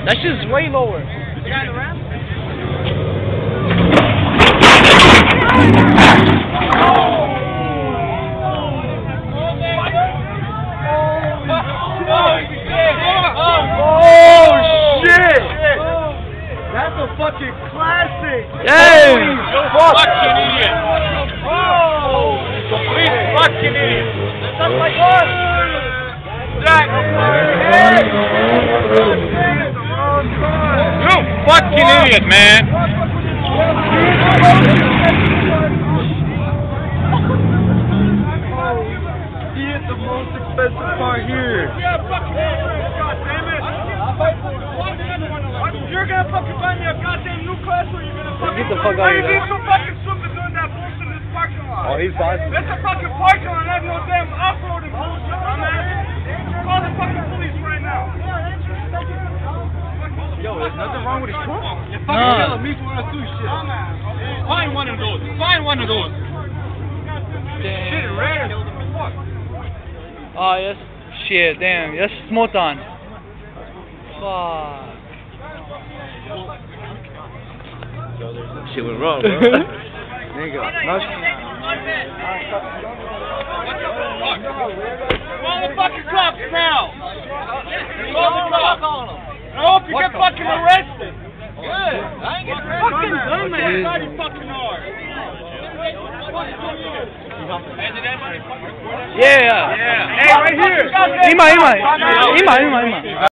That shit's way lower. The guy in the ramp? Oh shit! That's a fucking classic. Hey! Fucking idiot! Oh! Complete fucking idiot! That's like what? Jack! You fucking idiot, man! He hit the most expensive car here. Yeah, fucking goddammit! You're gonna fucking buy me a goddamn new class or you're gonna fucking... Get the fuck out of here. Why are you so fucking stupid doing that bullshit in this parking lot? Oh, he's fine. That's a fucking parking lot, that's no damn off-roading bullshit, man. Call the fucking police right now. Yo, there's nothing wrong with his truck. You fucking telling me for us do shit. Find one of those. Find one of those. Shit, red. Oh, yes. Shit, damn. Yes, smoked on. Fuck. Shit went wrong, bro. Nigga. Call the fucking cops now. Call the cops on them. I hope you get fucking arrested. Good. I ain't getting fucking dumbass. How you fucking are? Yeah. Hey, right here. Ima.